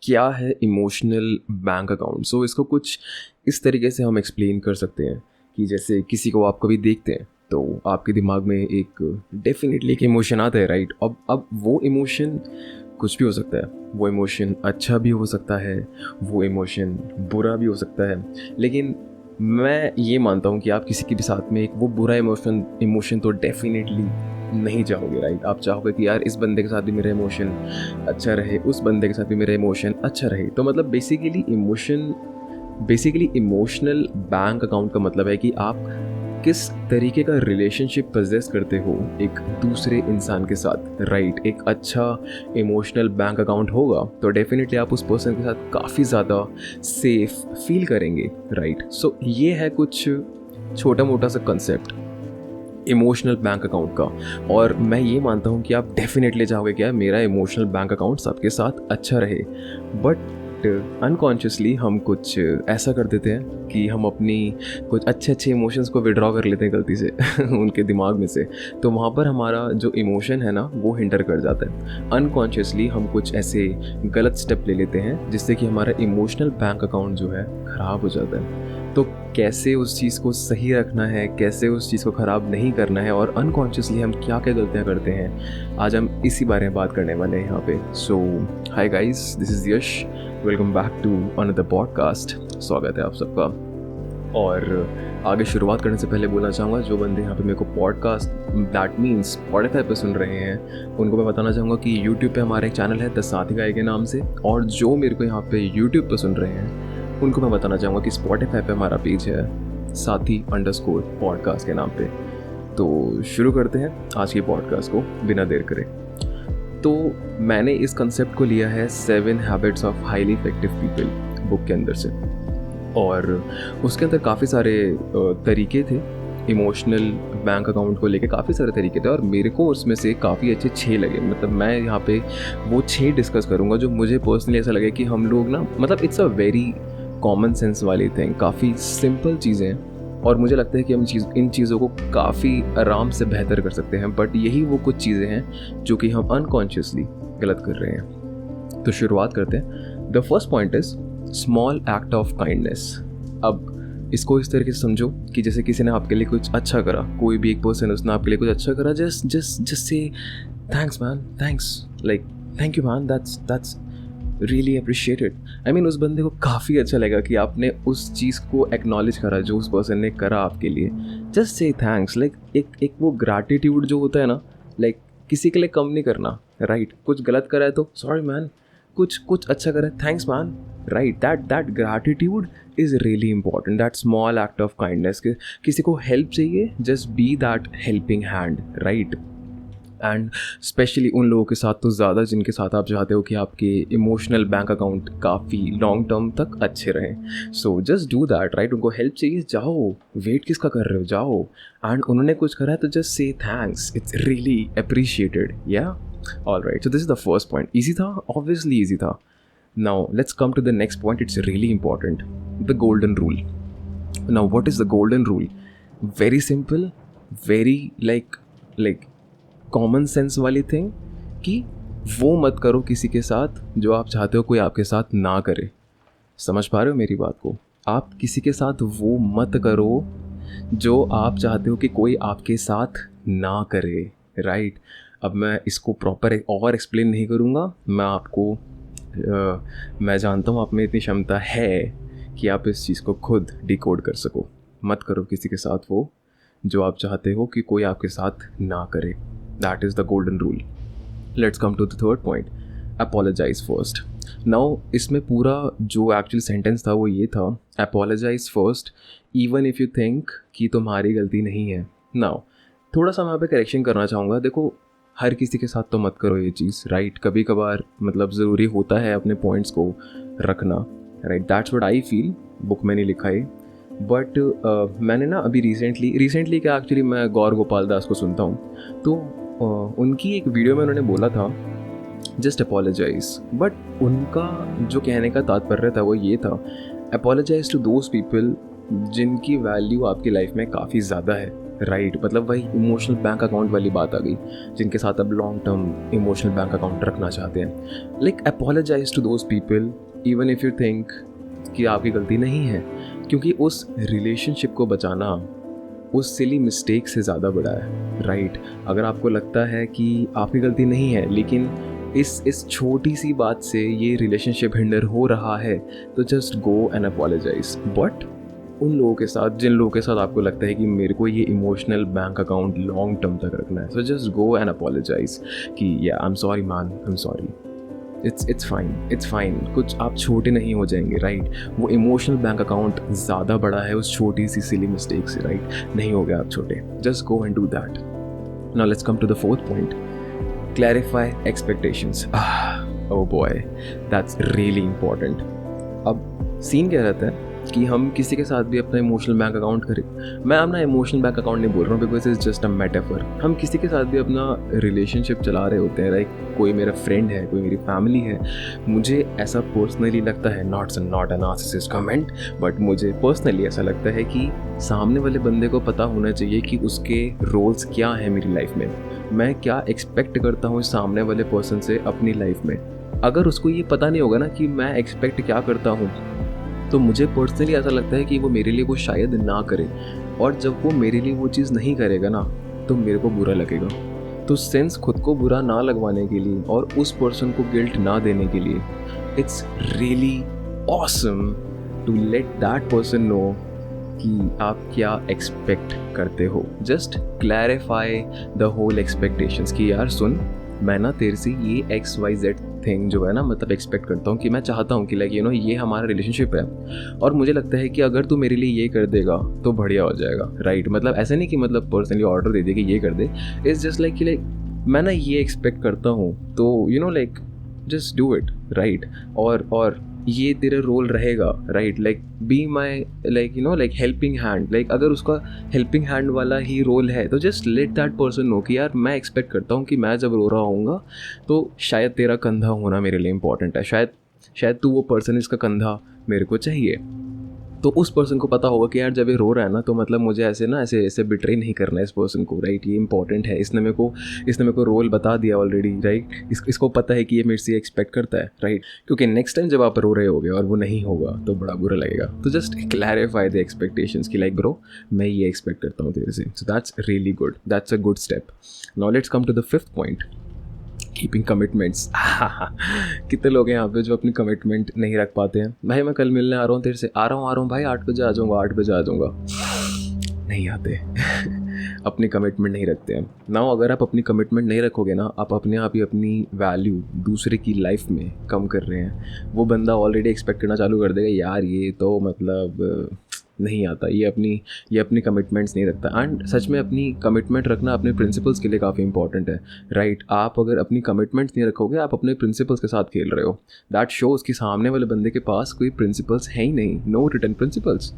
क्या है emotional bank account. सो इसको कुछ इस तरीके से हम एक्सप्लेन कर सकते हैं कि जैसे किसी को आप कभी देखते हैं तो आपके दिमाग में एक डेफिनेटली एक इमोशन आता है, राइट। अब वो इमोशन कुछ भी हो सकता है। वो इमोशन अच्छा भी हो सकता है, वो इमोशन बुरा भी हो सकता है। लेकिन मैं ये मानता हूँ कि आप किसी के भी साथ में एक वो बुरा इमोशन तो डेफिनेटली नहीं चाहोगे, राइट। आप चाहोगे कि यार इस बंदे के साथ भी मेरा इमोशन अच्छा रहे, उस बंदे के साथ भी मेरा इमोशन अच्छा रहे। तो मतलब बेसिकली इमोशनल बैंक अकाउंट का मतलब है कि आप किस तरीके का रिलेशनशिप पजेस करते हो एक दूसरे इंसान के साथ, राइट। एक अच्छा इमोशनल बैंक अकाउंट होगा तो डेफिनेटली आप उस पर्सन के साथ काफ़ी ज़्यादा सेफ फील करेंगे, राइट। सो ये है कुछ छोटा मोटा सा कंसेप्ट इमोशनल बैंक अकाउंट का। और मैं ये मानता हूँ कि आप डेफिनेटली चाहोगे क्या मेरा इमोशनल बैंक अकाउंट सबके साथ अच्छा रहे। बट अनकॉन्शियसली हम कुछ ऐसा कर देते हैं कि हम अपनी कुछ अच्छे इमोशंस को विड्रॉ कर लेते हैं गलती से उनके दिमाग में से। तो वहाँ पर हमारा जो इमोशन है ना वो हिंडर कर जाता है। अनकॉन्शियसली हम कुछ ऐसे गलत स्टेप ले लेते हैं जिससे कि हमारा इमोशनल बैंक अकाउंट जो है ख़राब हो जाता है। तो कैसे उस चीज़ को सही रखना है, कैसे उस चीज़ को ख़राब नहीं करना है और अनकॉन्शियसली हम क्या क्या गलतियाँ करते हैं, आज हम इसी बारे में बात करने वाले हैं यहाँ पे। So hi guys, this is Yash, welcome back to another podcast. स्वागत है आप सबका। और आगे शुरुआत करने से पहले बोलना चाहूँगा जो बंदे यहाँ पे मेरे को पॉडकास्ट दैट मीन्स स्पॉटिफाई पे सुन रहे हैं उनको मैं बताना चाहूँगा कि यूट्यूब पे हमारा एक चैनल है द साथी गाय के नाम से। और जो मेरे को यहाँ पे यूट्यूब पे सुन रहे हैं उनको मैं बताना चाहूँगा कि स्पॉटिफाई पे हमारा पेज है साथी_ पॉडकास्ट के नाम पे। तो शुरू करते हैं आज की पॉडकास्ट को बिना देर करे। तो मैंने इस कंसेप्ट को लिया है 7 habits of highly effective people book के अंदर से। और उसके अंदर काफ़ी सारे तरीके थे इमोशनल बैंक अकाउंट को लेके, काफ़ी सारे तरीके थे और मेरे को उसमें से काफ़ी अच्छे 6 लगे। मतलब मैं यहाँ पे वो 6 डिस्कस करूँगा जो मुझे पर्सनली ऐसा लगे कि हम लोग ना, मतलब it's a very common sense वाली थिंग, काफ़ी सिंपल चीज़ें हैं और मुझे लगता है कि हम इन चीज़ों को काफ़ी आराम से बेहतर कर सकते हैं। बट यही वो कुछ चीज़ें हैं जो कि हम अनकॉन्शियसली गलत कर रहे हैं। तो शुरुआत करते हैं। The first point is small act of kindness. अब इसको इस तरीके से समझो कि जैसे किसी ने आपके लिए कुछ अच्छा करा, कोई भी एक पर्सन उसने आपके लिए कुछ अच्छा करा, just say thanks man, thanks, like thank you man, that's really appreciated. I mean उस बंदे को काफ़ी अच्छा लगा कि आपने उस चीज़ को एक्नॉलेज करा जो उस पर्सन ने करा आपके लिए। जस्ट से थैंक्स, लाइक एक वो ग्रैटिट्यूड जो होता है ना, लाइक किसी के लिए कम नहीं करना, राइट। कुछ गलत करा है तो सॉरी मैन, कुछ अच्छा करा है, thanks man, right. That gratitude is really important. That small act of kindness. किसी को हेल्प चाहिए, just be that helping hand, right. And specially उन लोगों के साथ तो ज़्यादा जिनके साथ आप चाहते हो कि आपके इमोशनल बैंक अकाउंट काफ़ी लॉन्ग टर्म तक अच्छे रहें। So just do that, right. उनको हेल्प चाहिए, जाओ, वेट किसका कर रहे हो, जाओ। एंड उन्होंने कुछ करा है तो just say thanks, it's really appreciated. Yeah all right, so this is the first point. Easy था, ऑब्वियसली ईजी था। Now let's come to the next point, it's really important, the golden rule. Now what is the golden rule? Very simple, very like common sense वाली thing कि वो मत करो किसी के साथ जो आप चाहते हो कोई आपके साथ ना करे। समझ पा रहे हो मेरी बात को? आप किसी के साथ वो मत करो जो आप चाहते हो कि कोई आपके साथ ना करे, राइट। अब मैं इसको प्रॉपर और एक्सप्लेन नहीं करूँगा। मैं जानता हूँ आप में इतनी क्षमता है कि आप इस चीज़ को खुद डिकोड कर सको। मत करो किसी के साथ वो जो आप चाहते हो कि कोई आपके साथ ना करे। That is the golden rule. Let's come to the third point. Apologize first. Now इसमें पूरा जो एक्चुअल सेंटेंस था वो ये था, apologize first even if you think कि तुम्हारी गलती नहीं है। Now थोड़ा सा मैं यहाँ पे करेक्शन करना चाहूँगा। देखो, हर किसी के साथ तो मत करो ये चीज़, राइट। कभी कभार मतलब ज़रूरी होता है अपने पॉइंट्स को रखना, right. That's what I feel. Book में नहीं लिखा है बट मैंने ना अभी रिसेंटली क्या, एक्चुअली मैं गौर गोपाल दास को सुनता हूँ तो उनकी एक वीडियो में उन्होंने बोला था जस्ट अपोलोजाइज। बट उनका जो कहने का तात्पर्य था वो ये था, अपोलोजाइज टू दोज पीपल जिनकी वैल्यू आपकी लाइफ में काफ़ी ज़्यादा है, राइट मतलब वही इमोशनल बैंक अकाउंट वाली बात आ गई, जिनके साथ अब long term emotional bank account रखना चाहते हैं। Like apologise to those people even if you think कि आपकी गलती नहीं है, क्योंकि उस रिलेशनशिप को बचाना उस सिली मिस्टेक से ज़्यादा बड़ा है, राइट। अगर आपको लगता है कि आपकी गलती नहीं है लेकिन इस छोटी सी बात से ये रिलेशनशिप हिंडर हो रहा है, तो just go and apologise. But उन लोगों के साथ जिन लोगों के साथ आपको लगता है कि मेरे को ये emotional bank account long term तक रखना है, so just go and apologise कि या I am sorry man, I am sorry, it's fine. कुछ आप छोटे नहीं हो जाएंगे, राइट। वो इमोशनल बैंक अकाउंट ज़्यादा बड़ा है उस छोटी सी सिली मिस्टेक से, राइट। नहीं हो गया आप छोटे, just go and do that. Now let's come to the fourth point, clarify expectations. Oh boy, that's really important. अब सीन क्या रहता है कि हम किसी के साथ भी अपना इमोशनल बैंक अकाउंट करें, मैं अपना इमोशनल बैंक अकाउंट नहीं बोल रहा हूँ because it's just a metaphor. हम किसी के साथ भी अपना रिलेशनशिप चला रहे होते हैं, लाइक कोई मेरा फ्रेंड है, कोई मेरी फैमिली है, मुझे ऐसा पर्सनली लगता है, not a narcissist comment, but मुझे पर्सनली ऐसा लगता है कि सामने वाले बंदे को पता होना चाहिए कि उसके रोल्स क्या हैं मेरी लाइफ में, मैं क्या एक्सपेक्ट करता हूँ सामने वाले पर्सन से अपनी लाइफ में। अगर उसको ये पता नहीं होगा ना कि मैं एक्सपेक्ट क्या करता हूँ, तो मुझे पर्सनली ऐसा लगता है कि वो मेरे लिए वो शायद ना करे, और जब वो मेरे लिए वो चीज़ नहीं करेगा ना तो मेरे को बुरा लगेगा। तो सेंस खुद को बुरा ना लगवाने के लिए और उस पर्सन को गिल्ट ना देने के लिए, it's really awesome to let that person know कि आप क्या एक्सपेक्ट करते हो। Just clarify the whole expectations कि यार सुन, मैं ना तेरे से ये XYZ थिंग जो है ना, मतलब एक्सपेक्ट करता हूँ कि मैं चाहता हूँ कि लाइक यू नो ये हमारा रिलेशनशिप है, और मुझे लगता है कि अगर तू मेरे लिए ये कर देगा तो बढ़िया हो जाएगा, राइट। मतलब ऐसे नहीं कि मतलब पर्सनली ऑर्डर दे दे कि ये कर दे, इट्स जस्ट लाइक कि लाइक मैं ना ये एक्सपेक्ट करता हूँ, तो you know like just do it, right. और ये तेरा रोल रहेगा, right. Like be my like you know like helping hand, like अगर उसका हेल्पिंग हैंड वाला ही रोल है तो just let that person know कि यार मैं एक्सपेक्ट करता हूँ कि मैं जब रो रहा हूँगा तो शायद तेरा कंधा होना मेरे लिए इंपॉर्टेंट है, शायद तू वो पर्सन, इसका कंधा मेरे को चाहिए। तो उस पर्सन को पता होगा कि यार जब ये रो रहा है ना तो मतलब मुझे ऐसे बिट्रे नहीं करना है इस पर्सन को, राइट। ये इंपॉर्टेंट है, इसने मेरे को रोल बता दिया ऑलरेडी, राइट। इसको पता है कि ये मेरे से एक्सपेक्ट करता है, राइट। क्योंकि नेक्स्ट टाइम जब आप रो रहे होगे और वो नहीं होगा तो बड़ा बुरा लगेगा। तो जस्ट क्लैरिफाई द एक्सपेक्टेशंस कि लाइक ब्रो मैं ये एक्सपेक्ट करता हूँ तेरे से, so that's really good, that's a good step. Now let's come to the fifth point, keeping commitments. कितने लोग हैं यहाँ पे जो अपनी कमिटमेंट नहीं रख पाते हैं। भाई मैं कल मिलने आ रहा हूँ तेरे से, आ रहा हूँ भाई 8 बजे आ जाऊँगा, 8 बजे आ जाऊँगा, नहीं आते। अपनी कमिटमेंट नहीं रखते हैं ना। अगर आप अपनी कमिटमेंट नहीं रखोगे ना, आप अपने आप ही अपनी वैल्यू दूसरे की लाइफ में कम कर रहे हैं। वो बंदा ऑलरेडी एक्सपेक्ट करना चालू कर देगा, यार ये तो मतलब नहीं आता, ये अपनी कमिटमेंट्स नहीं रखता। एंड सच में अपनी कमिटमेंट रखना अपने प्रिंसिपल्स के लिए काफ़ी इंपॉर्टेंट है, राइट। आप अगर अपनी कमिटमेंट्स नहीं रखोगे, आप अपने प्रिंसिपल्स के साथ खेल रहे हो। दैट शोज़ कि सामने वाले बंदे के पास कोई प्रिंसिपल्स है ही नहीं, नो रिटर्न प्रिंसिपल्स।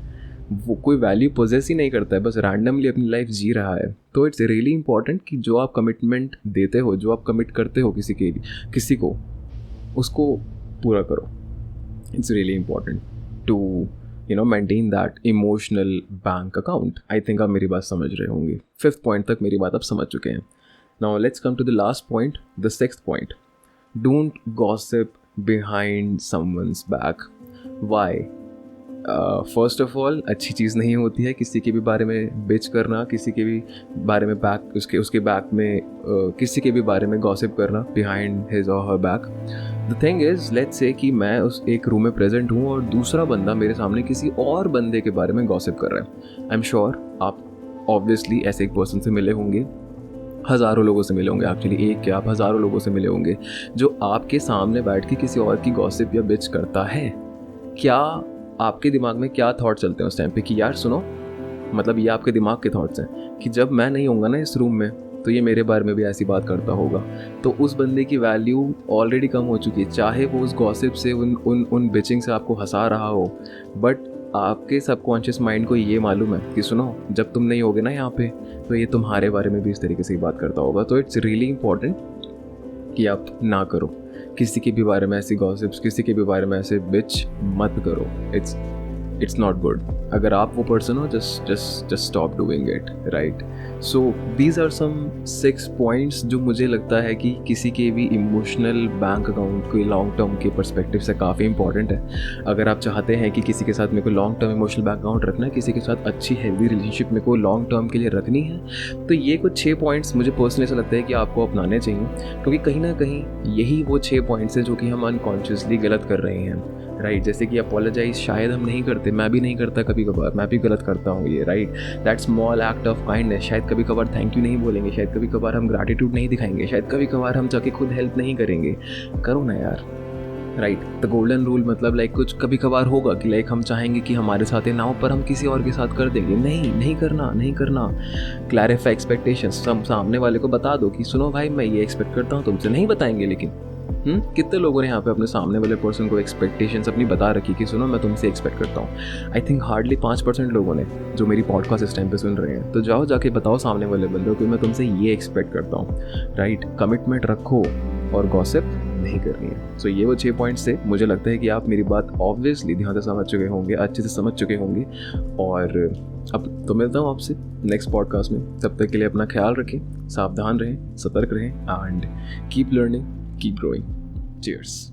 वो कोई वैल्यू पोजेस ही नहीं करता है, बस रैंडमली अपनी लाइफ जी रहा है। तो इट्स रियली इंपॉर्टेंट कि जो आप कमिटमेंट देते हो, जो आप कमिट करते हो किसी को, उसको पूरा करो। It's really important to maintain that emotional bank account. I think आप मेरी बात समझ रहे होंगे। 5th पॉइंट तक मेरी बात आप समझ चुके हैं। Now let's come to the last point, the 6th point, don't gossip behind someone's back. Why? First of all अच्छी चीज़ नहीं होती है किसी के भी बारे में बिच करना, किसी के भी बारे में बैक उसके बैक में किसी के भी बारे में गॉसिप करना बिहाइंड हिज और her back. The thing is, let's say कि मैं उस एक रूम में प्रेजेंट हूँ और दूसरा बंदा मेरे सामने किसी और बंदे के बारे में गॉसिप कर रहा है। आई एम श्योर आप ऑब्वियसली ऐसे एक पर्सन से मिले होंगे, हज़ारों लोगों से मिले होंगे, एक्चुअली एक क्या आप हज़ारों लोगों से मिले होंगे जो आपके सामने बैठ के किसी और की गॉसिप या बिच करता है। क्या आपके दिमाग में क्या थॉट चलते हैं उस टाइम पे कि यार सुनो, मतलब ये आपके दिमाग के थॉट्स हैं कि जब मैं नहीं होऊंगा ना इस रूम में तो ये मेरे बारे में भी ऐसी बात करता होगा। तो उस बंदे की वैल्यू ऑलरेडी कम हो चुकी है, चाहे वो उस गॉसिप से उन बिचिंग से आपको हंसा रहा हो, बट आपके सबकॉन्शियस माइंड को ये मालूम है कि सुनो जब तुम नहीं होगे ना यहाँ पे तो ये तुम्हारे बारे में भी इस तरीके से ही बात करता होगा। तो इट्स रियली इंपॉर्टेंट कि आप ना करो किसी के भी बारे में ऐसी गॉसिप्स, किसी के भी बारे में ऐसे बिच मत करो। It's it's not good. अगर आप वो पर्सन हो, just stop doing it, right? So these are some 6 points जो मुझे लगता है कि किसी के भी इमोशनल बैंक अकाउंट के लॉन्ग टर्म के पर्सपेक्टिव से काफ़ी इंपॉर्टेंट है. अगर आप चाहते हैं कि किसी के साथ मेरे को long term emotional bank account रखना है, किसी के साथ अच्छी हेल्दी रिलेशनशिप मेरे को लॉन्ग टर्म के लिए रखनी है, तो ये कुछ 6 पॉइंट्स मुझे पर्सनली ऐसा लगता है कि आपको अपनाने चाहिए. क्योंकि कहीं ना कहीं यही वो 6 पॉइंट्स हैं जो कि हम अनकॉन्शियसली गलत कर रहे हैं, राइट? जैसे कि अपोलोजाइज शायद हम नहीं करते, मैं भी नहीं करता, कभी कभार मैं भी गलत करता हूँ ये, right? That small act of kindness. शायद कभी कभार थैंक यू नहीं बोलेंगे, शायद कभी कभार हम ग्रैटिट्यूड नहीं दिखाएंगे, शायद कभी कभार हम जाके खुद हेल्प नहीं करेंगे. करो ना यार, राइट? द गोल्डन रूल मतलब लाइक कुछ कभी कभार होगा कि लाइक हम चाहेंगे कि हमारे साथ ना हो, पर हम किसी और के साथ कर देंगे. नहीं करना. Clarify expectations. सामने वाले को बता दो कि सुनो भाई, मैं ये एक्सपेक्ट करता हूँ तुमसे. नहीं बताएंगे लेकिन कितने लोगों ने यहाँ पे अपने सामने वाले पर्सन को एक्सपेक्टेशंस अपनी बता रखी कि सुनो मैं तुमसे एक्सपेक्ट करता हूँ. आई थिंक हार्डली 5% लोगों ने जो मेरी पॉडकास्ट इस टाइम पे सुन रहे हैं. तो जाओ जाके बताओ सामने वाले बंदों को मैं तुमसे ये एक्सपेक्ट करता हूँ, राइट? कमिटमेंट रखो और गॉसिप नहीं करनी है. सो ये वो 6 पॉइंट्स थे. मुझे लगता है कि आप मेरी बात ऑब्वियसली ध्यान से समझ चुके होंगे, अच्छे से समझ चुके होंगे. और अब तो मिलता हूँ आपसे नेक्स्ट पॉडकास्ट में. तब तक के लिए अपना ख्याल रखें, सावधान रहें, सतर्क रहें, and keep learning, keep growing. Cheers.